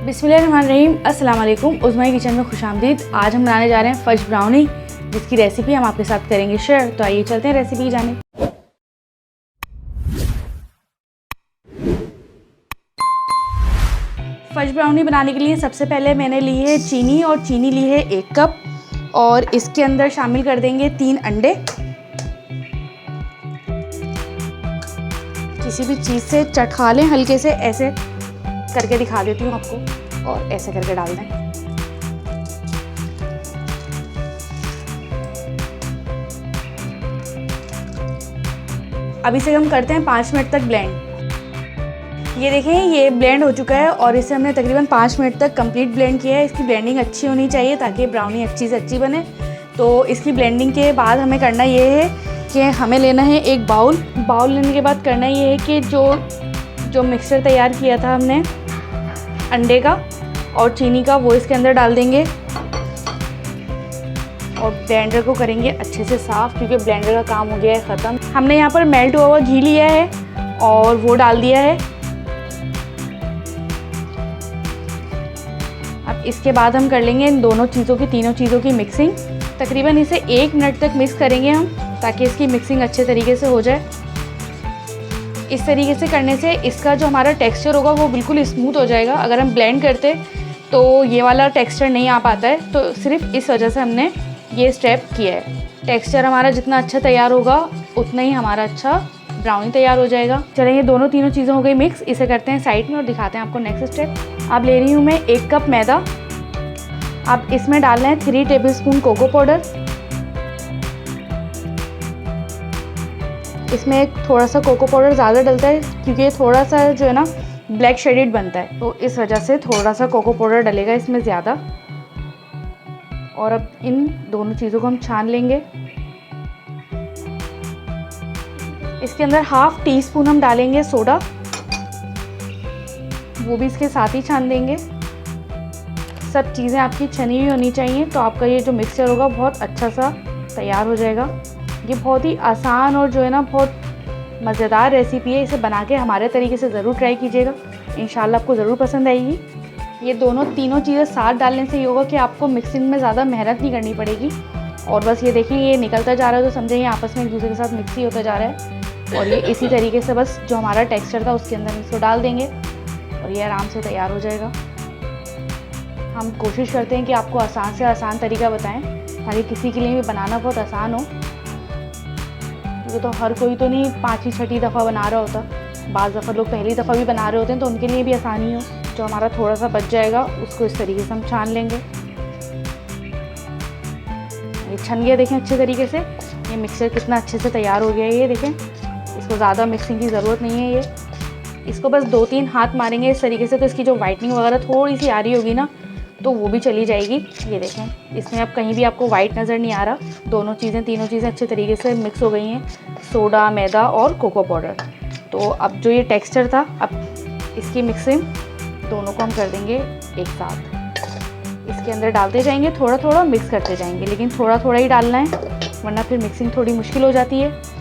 बिस्मिल्लाहिर्रहमानिर्रहीम, अस्सलाम वालेकुम। उज़्मा किचन में खुशामदीद। आज हम बनाने जा रहे हैं फज ब्राउनी, जिसकी रेसिपी हम आपके साथ करेंगे शेयर। तो आइए चलते हैं रेसिपी जाने। फज ब्राउनी बनाने के लिए सबसे पहले मैंने ली है चीनी, और चीनी ली है 1 कप, और इसके अंदर शामिल कर देंगे 3 अंडे। किसी भी चीज़ से चटका लें, हल्के से ऐसे करके दिखा देती हूँ आपको, और ऐसे करके डाल दें। अब इसे हम करते हैं 5 मिनट तक ब्लेंड। ये देखें, ये ब्लेंड हो चुका है और इसे हमने तकरीबन 5 मिनट तक कंप्लीट ब्लेंड किया है। इसकी ब्लेंडिंग अच्छी होनी चाहिए ताकि ब्राउनी अच्छी से अच्छी बने। तो इसकी ब्लेंडिंग के बाद हमें करना ये है कि हमें लेना है एक बाउल लेने के बाद करना ये है कि जो मिक्सचर तैयार किया था हमने अंडे का और चीनी का, वो इसके अंदर डाल देंगे और ब्लेंडर को करेंगे अच्छे से साफ़, क्योंकि ब्लेंडर का काम हो गया है ख़त्म। हमने यहाँ पर मेल्ट हुआ हुआ घी लिया है और वो डाल दिया है। अब इसके बाद हम कर लेंगे इन तीनों चीज़ों की मिक्सिंग। तकरीबन इसे 1 मिनट तक मिक्स करेंगे हम, ताकि इसकी मिक्सिंग अच्छे तरीके से हो जाए। इस तरीके से करने से इसका जो हमारा टेक्सचर होगा वो बिल्कुल स्मूथ हो जाएगा। अगर हम ब्लेंड करते तो ये वाला टेक्सचर नहीं आ पाता है, तो सिर्फ इस वजह से हमने ये स्टेप किया है। टेक्सचर हमारा जितना अच्छा तैयार होगा उतना ही हमारा अच्छा ब्राउनी तैयार हो जाएगा। चलें, ये तीनों चीज़ें हो गई मिक्स। इसे करते हैं साइड में और दिखाते हैं आपको नेक्स्ट स्टेप। अब ले रही हूँ मैं 1 कप मैदा। अब इसमें डालना है 3 टेबलस्पून कोको पाउडर। इसमें थोड़ा सा कोको पाउडर ज़्यादा डलता है, क्योंकि ये थोड़ा सा जो है ना ब्लैक शेडेड बनता है, तो इस वजह से थोड़ा सा कोको पाउडर डलेगा इसमें ज़्यादा। और अब इन दोनों चीज़ों को हम छान लेंगे। इसके अंदर 1/2 टीस्पून हम डालेंगे सोडा, वो भी इसके साथ ही छान देंगे। सब चीज़ें आपकी छनी हुई होनी चाहिए, तो आपका ये जो मिक्सचर होगा बहुत अच्छा सा तैयार हो जाएगा। ये बहुत ही आसान और जो है ना बहुत मज़ेदार रेसिपी है। इसे बना के हमारे तरीके से ज़रूर ट्राई कीजिएगा, इंशाल्लाह आपको ज़रूर पसंद आएगी। ये तीनों चीज़ें साथ डालने से ये होगा कि आपको मिक्सिंग में ज़्यादा मेहनत नहीं करनी पड़ेगी। और बस ये देखिए, ये निकलता जा रहा है, तो समझें ये आपस में एक दूसरे के साथ मिक्स ही होता जा रहा है। और ये इसी तरीके से बस जो हमारा टेक्सचर था उसके अंदर इसको डाल देंगे और ये आराम से तैयार हो जाएगा। हम कोशिश करते हैं कि आपको आसान से आसान तरीका बताएं, ताकि किसी के लिए भी बनाना बहुत आसान हो। क्योंकि तो हर कोई तो नहीं 5वीं 6वीं दफ़ा बना रहा होता, बाज़ दफ़ा लोग पहली दफ़ा भी बना रहे होते हैं, तो उनके लिए भी आसानी हो। जो हमारा थोड़ा सा बच जाएगा उसको इस तरीके से हम छान लेंगे। ये छन गया, देखें अच्छे तरीके से। ये मिक्सचर कितना अच्छे से तैयार हो गया है, ये देखें। इसको ज़्यादा मिक्सिंग की ज़रूरत नहीं है। इसको बस 2-3 हाथ मारेंगे इस तरीके से, तो इसकी जो वाइटनिंग वगैरह थोड़ी सी आ रही होगी ना, तो वो भी चली जाएगी। ये देखें, इसमें अब कहीं भी आपको वाइट नज़र नहीं आ रहा। तीनों चीज़ें अच्छे तरीके से मिक्स हो गई हैं, सोडा, मैदा और कोको पाउडर। तो अब जो ये टेक्सचर था, अब इसकी मिक्सिंग दोनों को हम कर देंगे एक साथ। इसके अंदर डालते जाएंगे, थोड़ा थोड़ा मिक्स करते जाएंगे, लेकिन थोड़ा थोड़ा ही डालना है, वरना फिर मिक्सिंग थोड़ी मुश्किल हो जाती है।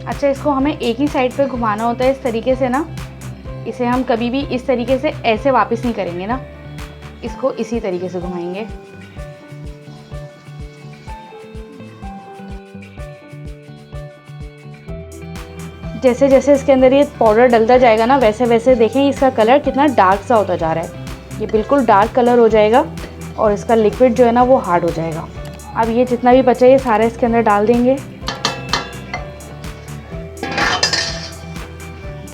अच्छा, इसको हमें एक ही साइड पे घुमाना होता है इस तरीके से ना। इसे हम कभी भी इस तरीके से ऐसे वापस नहीं करेंगे ना, इसको इसी तरीके से घुमाएंगे। जैसे जैसे इसके अंदर ये पाउडर डलता जाएगा ना, वैसे वैसे देखें इसका कलर कितना डार्क सा होता जा रहा है। ये बिल्कुल डार्क कलर हो जाएगा और इसका लिक्विड जो है ना वो हार्ड हो जाएगा। अब ये जितना भी बचा ये सारा इसके अंदर डाल देंगे।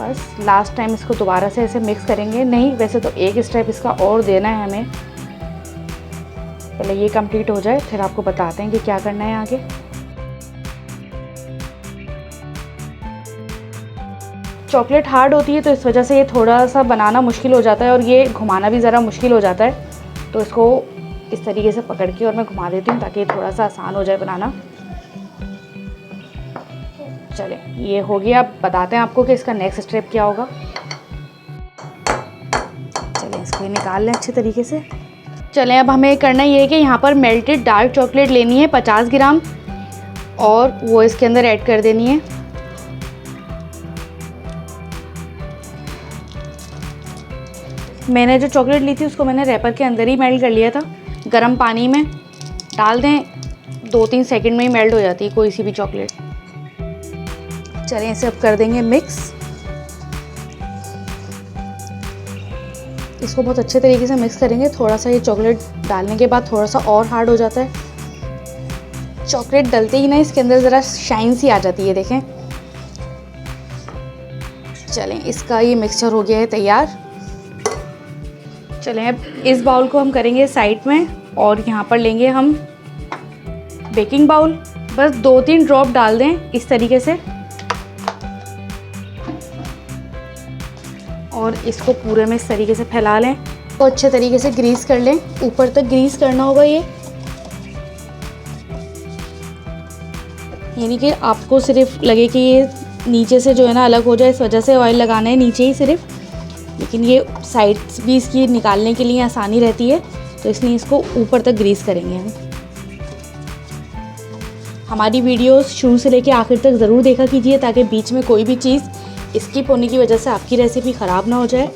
बस लास्ट टाइम इसको दोबारा से ऐसे मिक्स करेंगे। नहीं, वैसे तो एक स्टेप इसका और देना है हमें। पहले ये कंप्लीट हो जाए, फिर आपको बताते हैं कि क्या करना है आगे। चॉकलेट हार्ड होती है, तो इस वजह से ये थोड़ा सा बनाना मुश्किल हो जाता है और ये घुमाना भी ज़रा मुश्किल हो जाता है। तो इसको इस तरीके से पकड़ के और मैं घुमा देती हूँ, ताकि थोड़ा सा आसान हो जाए बनाना। चलें, ये हो गया। अब बताते हैं आपको कि इसका नेक्स्ट स्टेप क्या होगा। चलें इसको निकाल लें अच्छे तरीके से। चलें अब हमें करना ये है कि यहाँ पर मेल्टेड डार्क चॉकलेट लेनी है 50 ग्राम और वो इसके अंदर ऐड कर देनी है। मैंने जो चॉकलेट ली थी उसको मैंने रैपर के अंदर ही मेल्ट कर लिया था। गर्म पानी में डाल दें, 2-3 सेकंड में ही मेल्ट हो जाती है कोई सी भी चॉकलेट। चलें इसे अब कर देंगे मिक्स। इसको बहुत अच्छे तरीके से मिक्स करेंगे। थोड़ा सा ये चॉकलेट डालने के बाद थोड़ा सा और हार्ड हो जाता है। चॉकलेट डलते ही ना इसके अंदर ज़रा शाइन सी आ जाती है, देखें। चलें इसका ये मिक्सचर हो गया है तैयार। चलें अब इस बाउल को हम करेंगे साइड में और यहाँ पर लेंगे हम बेकिंग बाउल। बस 2-3 ड्रॉप डाल दें इस तरीके से और इसको पूरे में इस तरीके से फैला लें। तो अच्छे तरीके से ग्रीस कर लें, ऊपर तक ग्रीस करना होगा ये। यानी कि आपको सिर्फ लगे कि ये नीचे से जो है ना अलग हो जाए, इस वजह से ऑयल लगाना है नीचे ही सिर्फ। लेकिन ये साइड्स भी इसकी निकालने के लिए आसानी रहती है, तो इसलिए इसको ऊपर तक ग्रीस करेंगे हम। हमारी वीडियोस शुरू से लेकर आखिर तक ज़रूर देखा कीजिए ताकि बीच में कोई भी चीज़ स्किप होने की वजह से आपकी रेसिपी ख़राब ना हो जाए।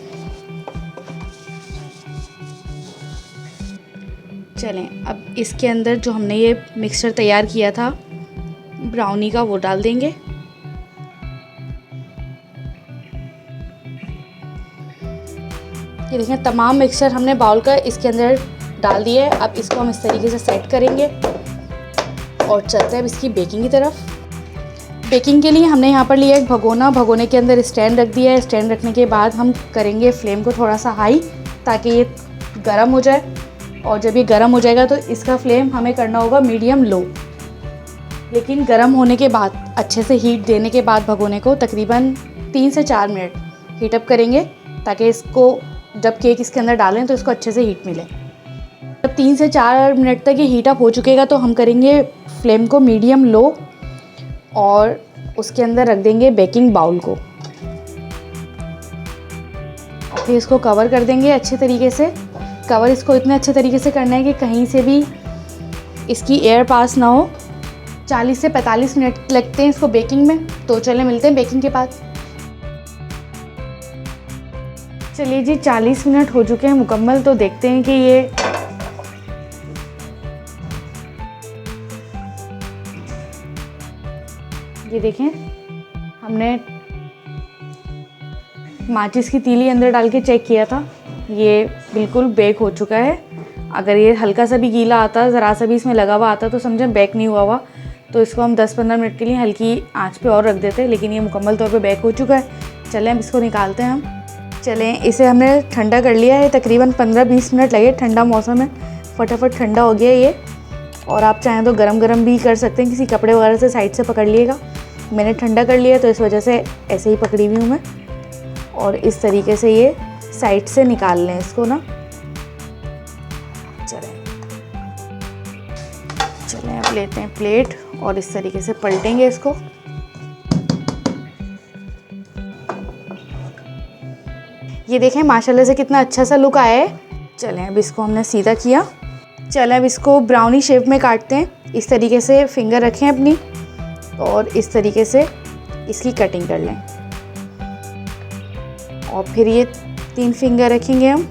चलें अब इसके अंदर जो हमने ये मिक्सचर तैयार किया था ब्राउनी का, वो डाल देंगे। ये देखें तमाम मिक्सचर हमने बाउल का इसके अंदर डाल दिया है। अब इसको हम इस तरीके से सेट करेंगे और चलते हैं अब इसकी बेकिंग की तरफ। बेकिंग के लिए हमने यहाँ पर लिया एक भगोना, भगोने के अंदर स्टैंड रख दिया है। स्टैंड रखने के बाद हम करेंगे फ्लेम को थोड़ा सा हाई ताकि ये गर्म हो जाए। और जब ये गर्म हो जाएगा तो इसका फ्लेम हमें करना होगा मीडियम लो। लेकिन गर्म होने के बाद अच्छे से हीट देने के बाद भगोने को तकरीबन 3 से 4 मिनट हीट अप करेंगे ताकि इसको जब केक इसके अंदर डालें तो इसको अच्छे से हीट मिले। जब 3 से 4 मिनट तक ये हीट अप हो चुकेगा तो हम करेंगे फ्लेम को मीडियम लो और उसके अंदर रख देंगे बेकिंग बाउल को और फिर इसको कवर कर देंगे अच्छे तरीके से। कवर इसको इतने अच्छे तरीके से करना है कि कहीं से भी इसकी एयर पास ना हो। 40 से 45 मिनट लगते हैं इसको बेकिंग में। तो चले मिलते हैं बेकिंग के बाद। चलिए जी 40 मिनट हो चुके हैं मुकम्मल। तो देखते हैं कि ये देखें, हमने माचिस की तीली अंदर डाल के चेक किया था, ये बिल्कुल बेक हो चुका है। अगर ये हल्का सा भी गीला आता, ज़रा सा भी इसमें लगा हुआ आता तो समझें बेक नहीं हुआ हुआ। तो इसको हम 10-15 मिनट के लिए हल्की आंच पे और रख देते, लेकिन ये मुकम्मल तौर पे बेक हो चुका है। चलें अब इसको निकालते हैं हम। चलें इसे हमने ठंडा कर लिया है, तकरीबन 15-20 मिनट लगे। ठंडा मौसम है, फटाफट ठंडा हो गया ये। और आप चाहें तो गरम गरम भी कर सकते हैं, किसी कपड़े वगैरह से साइड से पकड़ लिएगा। मैंने ठंडा कर लिया तो इस वजह से ऐसे ही पकड़ी हुई हूँ मैं। और इस तरीके से ये साइड से निकाल लें इसको ना। चलें अब लेते हैं प्लेट और इस तरीके से पलटेंगे इसको। ये देखें माशाल्लाह से कितना अच्छा सा लुक आया है। चलें अब इसको हमने सीधा किया। चलें अब इसको ब्राउनी शेप में काटते हैं। इस तरीके से फिंगर रखें अपनी और इस तरीके से इसकी कटिंग कर लें। और फिर ये 3 फिंगर रखेंगे हम।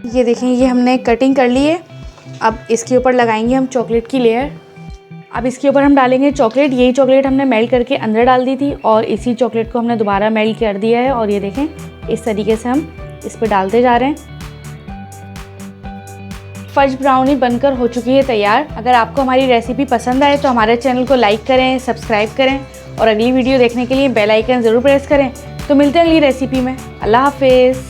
ये देखें ये हमने कटिंग कर ली है। अब इसके ऊपर लगाएंगे हम चॉकलेट की लेयर। अब इसके ऊपर हम डालेंगे चॉकलेट। यही चॉकलेट हमने मेल्ट करके अंदर डाल दी थी और इसी चॉकलेट को हमने दोबारा मेल्ट कर दिया है। और ये देखें इस तरीके से हम इस पर डालते जा रहे हैं। फज ब्राउनी बनकर हो चुकी है तैयार। अगर आपको हमारी रेसिपी पसंद आए तो हमारे चैनल को लाइक करें, सब्सक्राइब करें और अगली वीडियो देखने के लिए बेल आइकन ज़रूर प्रेस करें। तो मिलते हैं अगली रेसिपी में। अल्लाह हाफिज़।